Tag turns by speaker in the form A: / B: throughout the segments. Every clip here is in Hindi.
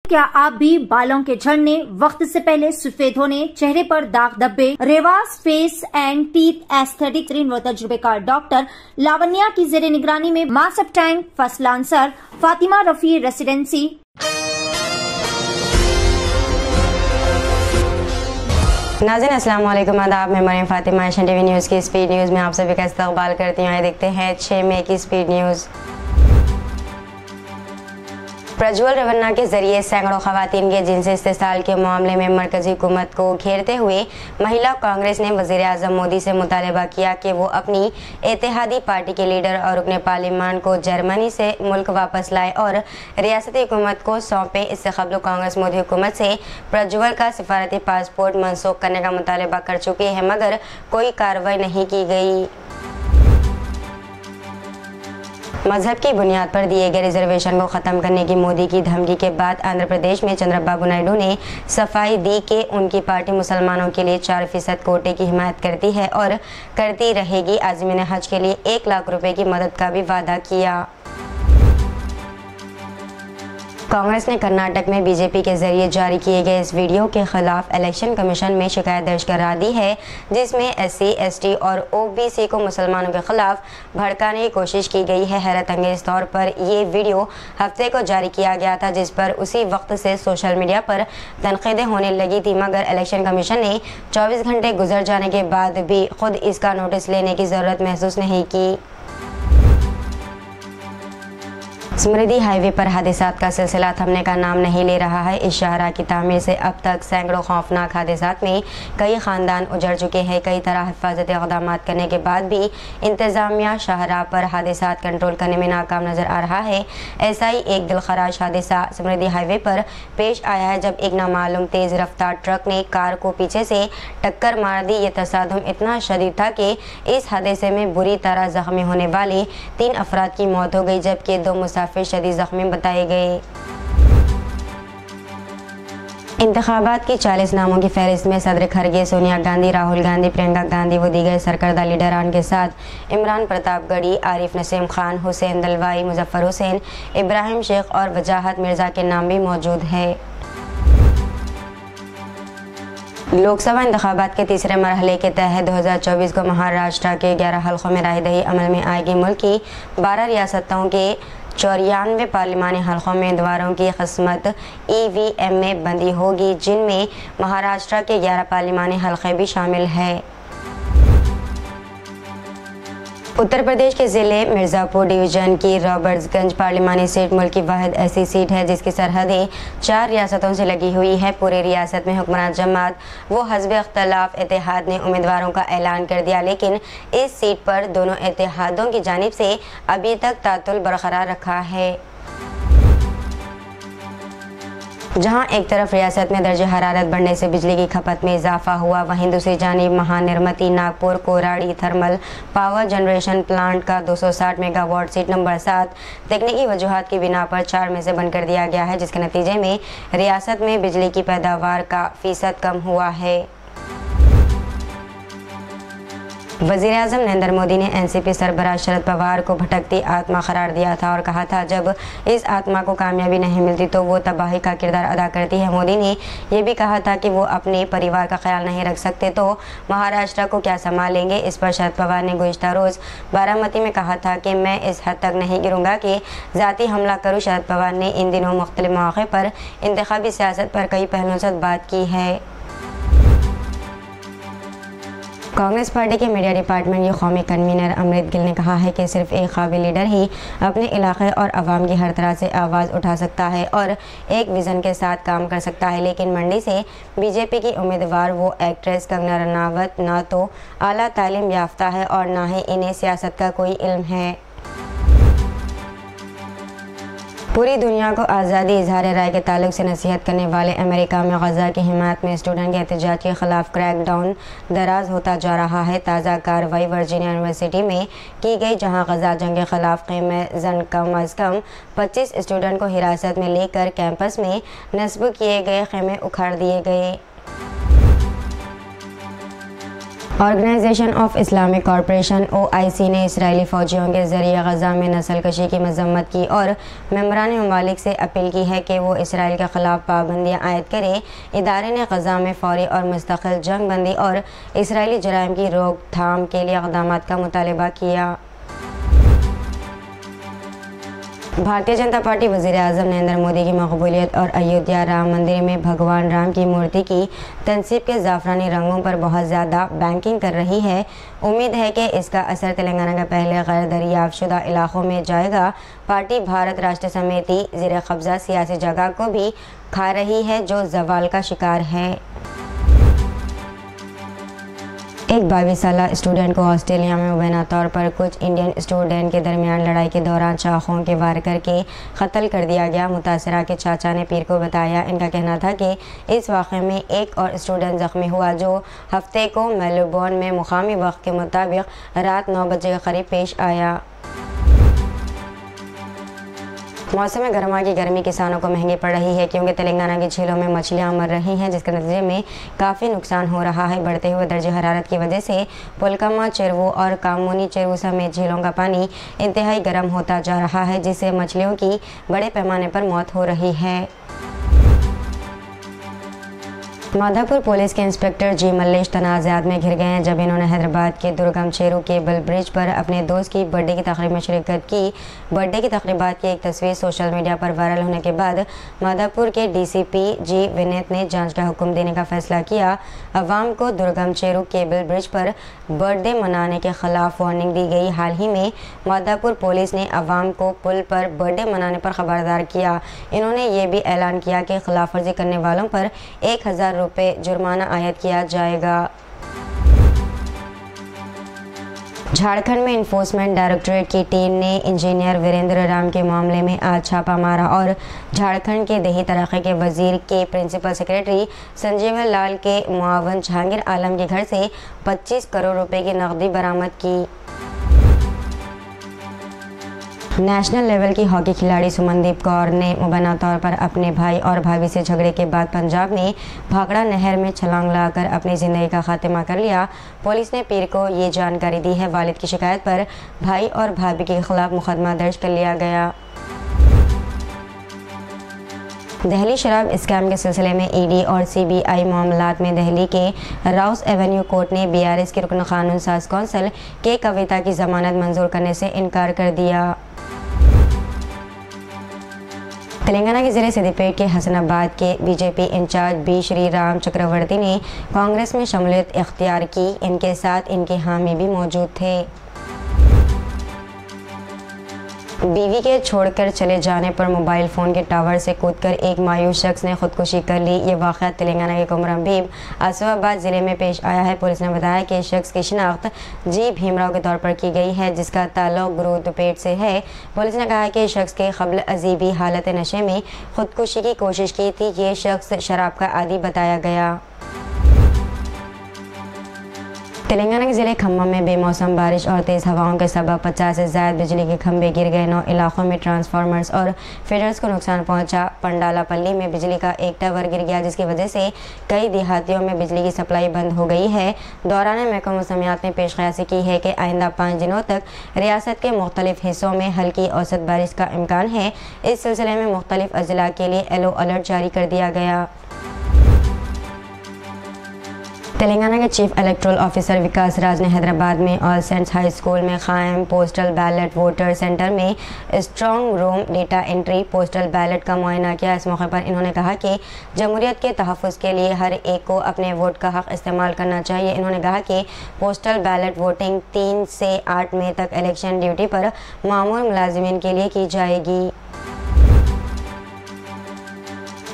A: क्या आप भी बालों के झड़ने, वक्त से पहले सफेद होने, चेहरे पर दाग धब्बे, Revas face and teeth aesthetic व तजुर्बेकार डॉक्टर लावण्या की जेर निगरानी में mass of tank first lancer Fatima Rafi residency.
B: नाज़रीन अस्सलाम वालेकुम, आदाब। मैं Mariyam Fatima Asian TV news की स्पीड न्यूज़ में आप सभी का इस्तकबाल करती हूँ। आइए देखते हैं 6 मई की स्पीड न्यूज़। प्रज्वल रेवन्ना के जरिए सैकड़ों खवातीन के जिनसी इस्तेसाल के मामले में मरकजी हुकूमत को घेरते हुए महिला कांग्रेस ने वज़ीर आज़म मोदी से मुतालबा किया कि वो अपनी इत्तेहादी पार्टी के लीडर और रुकने पार्लियामान को जर्मनी से मुल्क वापस लाए और रियासती हुकूमत को सौंपे। इससे कबल कांग्रेस मोदी हुकूमत से प्रज्वल का सिफारती पासपोर्ट मनसूख करने का मुतालबा कर चुकी है, मगर कोई कार्रवाई नहीं की गई। मजहब की बुनियाद पर दिए गए रिजर्वेशन को ख़त्म करने की मोदी की धमकी के बाद आंध्र प्रदेश में चंद्रबाबू नायडू ने सफाई दी कि उनकी पार्टी मुसलमानों के लिए 4% कोटे की हिमायत करती है और करती रहेगी। आज़मीन हज के लिए 1 लाख रुपए की मदद का भी वादा किया। कांग्रेस ने कर्नाटक में बीजेपी के जरिए जारी किए गए इस वीडियो के खिलाफ इलेक्शन कमीशन में शिकायत दर्ज करा दी है, जिसमें SC, ST और OBC को मुसलमानों के खिलाफ भड़काने की कोशिश की गई है। हैरत अंगेज तौर पर ये वीडियो हफ्ते को जारी किया गया था, जिस पर उसी वक्त से सोशल मीडिया पर तनकीदें होने लगी थी, मगर इलेक्शन कमीशन ने 24 घंटे गुजर जाने के बाद भी खुद इसका नोटिस लेने की ज़रूरत महसूस नहीं की। स्मृति हाईवे पर हादसात का सिलसिला थमने का नाम नहीं ले रहा है। इस शाहराह की तामीर से अब तक सैकड़ों खौफनाक हादसात में कई ख़ानदान उजड़ चुके हैं। कई तरह हिफाजती इक़दाम करने के बाद भी इंतज़ामिया शाहराह पर हादसात कंट्रोल करने में नाकाम नज़र आ रहा है। ऐसा ही एक दिलखराश हादसा स्मृति हाईवे पर पेश आया है, जब एक नामालूम तेज़ रफ्तार ट्रक ने कार को पीछे से टक्कर मार दी। ये तसादुम इतना शदीद था कि इस हादसे में बुरी तरह ज़ख्मी होने वाले 3 अफराद की मौत हो गई, जबकि 2 मुसाफिर शदीद जख्मी बताए गए। इंतखाबात की 40 नामों की फहरिस्त में सदर खरगे, सोनिया गांधी, राहुल गांधी, प्रियंका गांधी व दीगर सरकर्दा लीडरान के साथ इमरान प्रतापगढ़ी, आरिफ नसीम खान, हुसैन दलवाई, मुजफ्फर हुसैन, इब्राहिम शेख और वजाहत मिर्ज़ा के नाम भी मौजूद है। लोकसभा इंतखाबात के तीसरे मरहले के तहत 2024 को महाराष्ट्र के 11 हल्कों में रायदही अमल में आएगी। मुल्क की 12 रियासतों के 94 पार्लिमानी हल्कों में उम्मीदवारों की किस्मत EVM में बंदी होगी, जिनमें महाराष्ट्र के 11 पार्लिमानी हल्के भी शामिल हैं। उत्तर प्रदेश के ज़िले मिर्ज़ापुर डिवीज़न की रॉबर्ट्सगंज पार्लिमानी सीट मुल्क की वाहिद ऐसी सीट है जिसकी सरहदें 4 रियासतों से लगी हुई है। पूरी रियासत में हुक्मरान जमात व हज़्ब इख्तिलाफ इत्तेहाद ने उम्मीदवारों का ऐलान कर दिया, लेकिन इस सीट पर दोनों इत्तेहादों की जानिब से अभी तक तातुल बरकरार रखा है। जहां एक तरफ रियासत में दर्जे हरारत बढ़ने से बिजली की खपत में इजाफा हुआ, वहीं दूसरी जानिब Mahanirmiti Nagpur Koradi thermal power generation plant का 260 मेगावाट सीट नंबर 7 तकनीकी वजूहात की बिना पर 4 में से बंद कर दिया गया है, जिसके नतीजे में रियासत में बिजली की पैदावार का फीसद कम हुआ है। वज़ीर आज़म नरेंद्र मोदी ने NCP सरबराह शरद पवार को भटकती आत्मा करार दिया था और कहा था, जब इस आत्मा को कामयाबी नहीं मिलती तो वो तबाही का किरदार अदा करती है। मोदी ने यह भी कहा था कि वो अपने परिवार का ख्याल नहीं रख सकते तो महाराष्ट्र को क्या संभालेंगे। इस पर शरद पवार ने गुज़िश्ता रोज़ बारामती में कहा था कि मैं इस हद तक नहीं गिरूंगा कि ज़ाती हमला करूँ। शरद पवार ने इन दिनों मुख्तलिफ मौक़े पर इंतखाबी सियासत पर कई पहलुओं से बात की है। कांग्रेस पार्टी के मीडिया डिपार्टमेंट की कौमी कन्वीनर अमृत गिल ने कहा है कि सिर्फ एक काबिल लीडर ही अपने इलाके और आवाम की हर तरह से आवाज़ उठा सकता है और एक विज़न के साथ काम कर सकता है, लेकिन मंडी से बीजेपी की उम्मीदवार वो एक्ट्रेस कंगना रनावत ना तो आला तालीम याफ्ता है और ना ही इन्हें सियासत का कोई इल्म है। पूरी दुनिया को आज़ादी इजहार राय के ताल्लुक से नसीहत करने वाले अमेरिका में गज़ा की हिमायत में स्टूडेंट के एहतजाज के खिलाफ क्रैकडाउन दराज होता जा रहा है। ताज़ा कार्रवाई वर्जीनिया यूनिवर्सिटी में की गई, जहां गज़ा जंग के खिलाफ क़याम जन कम अज़ कम 25 स्टूडेंट को हिरासत में लेकर कैंपस में नस्ब किए गए खेमे उखाड़ दिए गए। Organisation of Islamic Corporation OIC ने इसराइली फ़ौजियों के ज़रिए गज़ा में नस्ल कशी की मज़म्मत की और मेंबरान ममालिक से अपील की है कि वो इसराइल के ख़िलाफ़ पाबंदियाँ आयद करें। इदारे ने गज़ा में फ़ौरी और मुस्तक़िल जंग बंदी और इसराइली जराइम की रोकथाम के लिए इक़दामात का मुतालबा किया। भारतीय जनता पार्टी वज़ीर-ए-आज़म नरेंद्र मोदी की मकबूलियत और अयोध्या राम मंदिर में भगवान राम की मूर्ति की तनसीब के ज़ाफ़रानी रंगों पर बहुत ज़्यादा बैंकिंग कर रही है। उम्मीद है कि इसका असर तेलंगाना के पहले गैर दरियाफ़ शुदा इलाक़ों में जाएगा। पार्टी भारत राष्ट्र समिति ज़ेर कब्ज़ा सियासी जगह को भी खा रही है जो ज़वाल का शिकार है। एक 22 साला स्टूडेंट को ऑस्ट्रेलिया में मुबैना तौर पर कुछ इंडियन स्टूडेंट के दरमियान लड़ाई के दौरान चाक़ुओं के वार करके कत्ल कर दिया गया। मुतासरा के चाचा ने पीर को बताया। इनका कहना था कि इस वाक़े में एक और स्टूडेंट ज़ख्मी हुआ जो हफ्ते को मेलबोर्न में मुकामी वक्त के मुताबिक रात 9 बजे के करीब पेश आया। मौसम गर्मा की गर्मी किसानों को महंगी पड़ रही है क्योंकि तेलंगाना की झीलों में मछलियां मर रही हैं, जिसके नतीजे में काफ़ी नुकसान हो रहा है। बढ़ते हुए दर्जे हरारत की वजह से पुलकमा चेरुवू और कामोनी चेरुवू समेत झीलों का पानी इंतहाई गर्म होता जा रहा है, जिससे मछलियों की बड़े पैमाने पर मौत हो रही है। माधापुर पुलिस के इंस्पेक्टर जी मल्लेश तनाज़ात में घिर गए हैं जब इन्होंने हैदराबाद के दुर्गम चेरू केबल ब्रिज पर अपने दोस्त की बर्थडे की तकरीब में शिरकत की। बर्थडे की तकरीबात की एक तस्वीर सोशल मीडिया पर वायरल होने के बाद माधापुर के DCP जी विनीत ने जांच का हुक्म देने का फैसला किया। अवाम को दुर्गम चेरू केबल ब्रिज पर बर्थडे मनाने के खिलाफ वार्निंग दी गई। हाल ही में माधापुर पुलिस ने अवाम को पुल पर बर्थडे मनाने पर खबरदार किया। इन्होंने ये भी ऐलान किया कि खिलाफ वर्जी करने वालों पर 1000 रुपये जुर्माना आयद किया जाएगा। झारखंड में इन्फोर्समेंट डायरेक्टरेट की टीम ने इंजीनियर वीरेंद्र राम के मामले में आज छापा मारा और झारखंड के देही तरक्की के वजीर के प्रिंसिपल सेक्रेटरी संजीव लाल के मुआवन जहांगीर आलम के घर से 25 करोड़ रुपए की नकदी बरामद की। नेशनल लेवल की हॉकी खिलाड़ी सुमनदीप कौर ने मुबैना तौर पर अपने भाई और भाभी से झगड़े के बाद पंजाब में भाखड़ा नहर में छलांग लगाकर अपनी ज़िंदगी का खात्मा कर लिया। पुलिस ने पीर को ये जानकारी दी है। वालिद की शिकायत पर भाई और भाभी के खिलाफ मुकदमा दर्ज कर लिया गया। दहली शराब स्कैम के सिलसिले में ED और CBI मामलात में दिल्ली के राउस एवेन्यू कोर्ट ने BRS के रुकन कानून साज कौंसिल के कविता की जमानत मंजूर करने से इनकार कर दिया। तेलंगाना के ज़िले सिद्दीपेट के हसनाबाद के BJP incharge B Shri Ram Chakraborty ने कांग्रेस में शमूलियत इख्तियार की। इनके साथ इनके हामी भी मौजूद थे। बीवी के छोड़कर चले जाने पर मोबाइल फ़ोन के टावर से कूदकर एक मायूस शख्स ने खुदकुशी कर ली। ये वाक़या तेलंगाना के कुमरभीम आसिफाबाद ज़िले में पेश आया है। पुलिस ने बताया कि शख्स की शिनाख्त जी भीमराव के तौर पर की गई है, जिसका ताल्लुक गुरुद्वारा से है। पुलिस ने कहा कि शख्स के क़ब्ल अजीबी हालत नशे में खुदकुशी की कोशिश की थी। ये शख्स शराब का आदी बताया गया। तेलंगाना के ज़िले खम्मम में बेमौसम बारिश और तेज़ हवाओं के सबब 50 से ज़्यादा बिजली के खंभे गिर गए। 9 इलाकों में ट्रांसफार्मर्स और फीडर्स को नुकसान पहुंचा। पंडालापल्ली में बिजली का एक टावर गिर गया, जिसकी वजह से कई देहातियों में बिजली की सप्लाई बंद हो गई है। दौरान महकमा मौसमियात ने पेशकयासी की है कि आइंदा 5 दिनों तक रियासत के मुख्तलिफ हिस्सों में हल्की औसत बारिश का इम्कान है। इस सिलसिले में मुख्तलिफ अजला के लिए येलो अलर्ट जारी कर दिया गया। तेलंगाना के चीफ इलेक्टोरल ऑफिसर विकास राज ने हैदराबाद में ऑल सेंट्स हाई स्कूल में कायम पोस्टल बैलेट वोटर सेंटर में strong room data entry postal ballot का मुआयना किया। इस मौके पर इन्होंने कहा कि जमहूरियत के तहफ़्फ़ुज़ के लिए हर एक को अपने वोट का हक़ इस्तेमाल करना चाहिए। इन्होंने कहा कि पोस्टल बैलेट वोटिंग 3 से 8 मई तक इलेक्शन ड्यूटी पर मामूर मुलाजिमीन के लिए की जाएगी।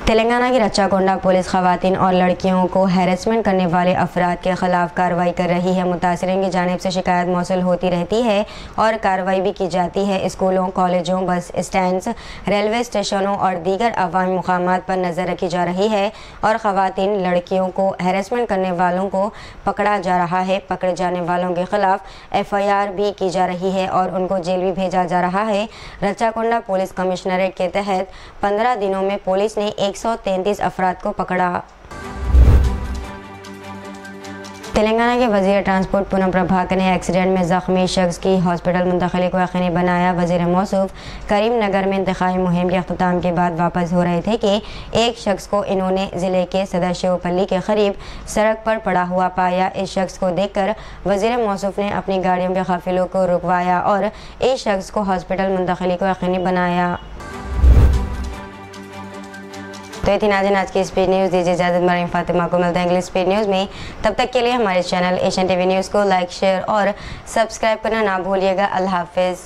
B: तेलंगाना की रच्चाकोंडा पुलिस खवातीन और लड़कियों को हैरेसमेंट करने वाले अफराद के खिलाफ कार्रवाई कर रही है। मुतासरीन की जानिब से शिकायत मौसूल होती रहती है और कार्रवाई भी की जाती है। स्कूलों, कॉलेजों, बस स्टैंड्स, रेलवे स्टेशनों और दीगर अवामी मुकामात पर नज़र रखी जा रही है और खवातीन लड़कियों को हैरेसमेंट करने वालों को पकड़ा जा रहा है। पकड़े जाने वालों के खिलाफ FIR भी की जा रही है और उनको जेल भी भेजा जा रहा है। रच्चाकोंडा पुलिस कमिश्नरेट के तहत 15 दिनों में पुलिस ने 133 अफराद को पकड़ा। तेलंगाना के वजीर ट्रांसपोर्ट पूनम प्रभाकर ने एक्सीडेंट में ज़ख्मी शख्स की हॉस्पिटल मुंतकली को यकीनी बनाया। वजीर मौसूफ करीमनगर में इंतखाबी मुहिम के अख्ताम के बाद वापस हो रहे थे कि एक शख्स को इन्होंने ज़िले के सदर शिवपल्ली के करीब सड़क पर पड़ा हुआ पाया। इस शख्स को देखकर वजीर मौसूफ ने अपनी गाड़ियों के काफिलों को रुकवाया और इस शख्स को हॉस्पिटल मुंतकली को यकीनी बनाया। तो ये थी नाज़रीन आज की स्पीड न्यूज़। दीजिए इजाज़त, मरीम फातिमा को मिलते हैं अगली स्पीड न्यूज़ में। तब तक के लिए हमारे चैनल एशियन टीवी न्यूज़ को लाइक, शेयर और सब्सक्राइब करना ना भूलिएगा। अल्लाह हाफिज़।